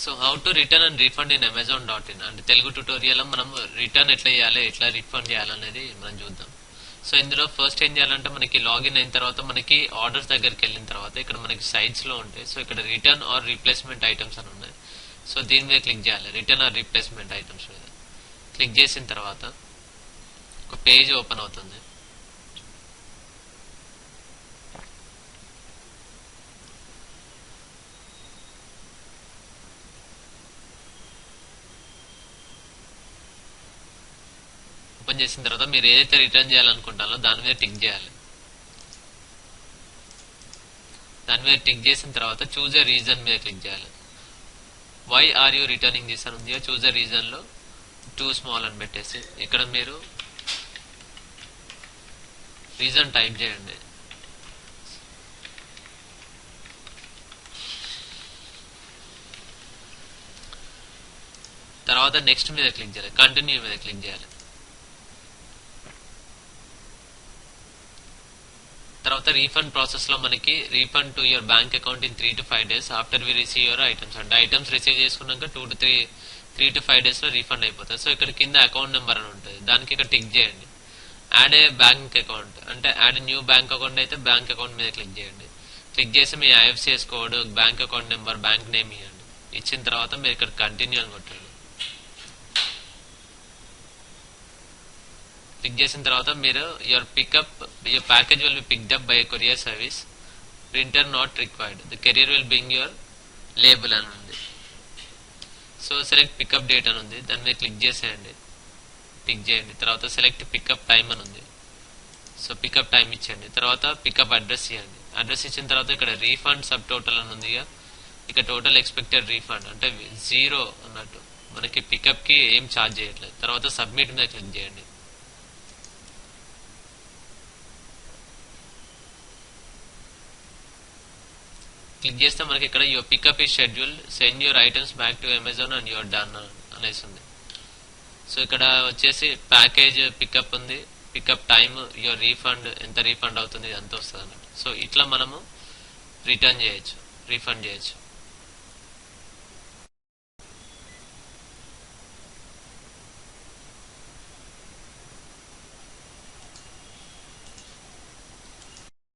So how to return and refund in Amazon.in అంటే Telugu tutorial మనం return ఎట్లా చేయాలి, ఎట్లా రీఫండ్ చేయాలనేది మనం చూద్దాం. సో ఇందులో ఫస్ట్ ఏం చేయాలంటే మనకి లాగిన్ అయిన తర్వాత మనకి ఆర్డర్స్ దగ్గరికి వెళ్ళిన తర్వాత ఇక్కడ మనకి సైట్స్ లో ఉంటాయి. సో ఇక్కడ రిటర్న్ ఆర్ రీప్లేస్మెంట్ ఐటమ్స్ అని ఉన్నాయి. సో దీని మీద క్లిక్ చేయాలి, రిటర్న్ ఆర్ రీప్లేస్మెంట్ ఐటమ్స్ మీద క్లిక్ చేసిన తర్వాత ఒక పేజ్ ఓపెన్ అవుతుంది. ఓపెన్ చేసిన తర్వాత మీరు ఏదైతే రిటర్న్ చేయాలనుకుంటారో దాని మీద టిక్ చేయాలి. దాని మీద టిక్ చేసిన తర్వాత చూజ్ ఎ రీజన్ మీద క్లిక్ చేయాలి. Why are you returning this అని ఉంది. చూజ్ ఎ రీజన్ లో టూ స్మాల్ అని పెట్టేసి ఇక్కడ మీరు రీజన్ టైప్ చేయండి. తర్వాత నెక్స్ట్ మీద క్లిక్ చేయాలి, కంటిన్యూ మీద క్లిక్ చేయాలి. తర్వాత రీఫండ్ ప్రాసెస్ లో మనకి refund to your bank account in 3 to 5 days after we receive your items అంటే ఐటమ్స్ రిసీవ్ చేసుకున్నాక 2 to 3 to 5 days లో రీఫండ్ అయిపోతుంది. సో ఇక్కడ కింద అకౌంట్ నెంబర్ అని ఉంటుంది, దానికి ఇక్కడ టిక్ చేయండి. యాడ్ ఏ బ్యాంక్ అకౌంట్ అంటే యాడ్ న్యూ బ్యాంక్ అకౌంట్ అయితే బ్యాంక్ అకౌంట్ మీద క్లిక్ చేయండి. క్లిక్ చేసి మీ IFSC code, bank account number, bank name ఇవ్వండి. ఇచ్చిన తర్వాత మీరు ఇక్కడ కంటిన్యూ అని కొట్టండి. క్లిక్ చేసిన తర్వాత మీరు your package will be picked up by courier service, printer not required, the carrier will bring your label అని ఉంది. సో సెలెక్ట్ పికప్ డేట్ అని ఉంది, దాని మీద క్లిక్ చేసేయండి, టిక్ చేయండి. తర్వాత సెలెక్ట్ పికప్ టైం అని ఉంది. సో పికప్ టైం ఇచ్చేయండి. తర్వాత పికప్ అడ్రస్ ఇవ్వండి. అడ్రస్ ఇచ్చిన తర్వాత ఇక్కడ రీఫండ్ సబ్ టోటల్ అని ఉంది. ఇక టోటల్ ఎక్స్పెక్టెడ్ రీఫండ్ అంటే 0 అన్నట్టు, మనకి పికప్ కి ఏం ఛార్జ్ చేయట్లేదు. తర్వాత సబ్మిట్ మీద క్లిక్ చేయండి. క్లిక్ చేస్తే మనకి ఇక్కడ యువర్ పికప్ ఈ schedule, send your items back to Amazon and your done అనేసి ఉంది. సో ఇక్కడ వచ్చేసి ప్యాకేజ్ పికప్ ఉంది, పికప్ టైమ్, యువర్ రీఫండ్ ఎంత రీఫండ్ అవుతుంది అంత వస్తుంది అన్నట్టు. సో ఇట్లా మనము రిటర్న్ చేయొచ్చు, రీఫండ్ చేయొచ్చు.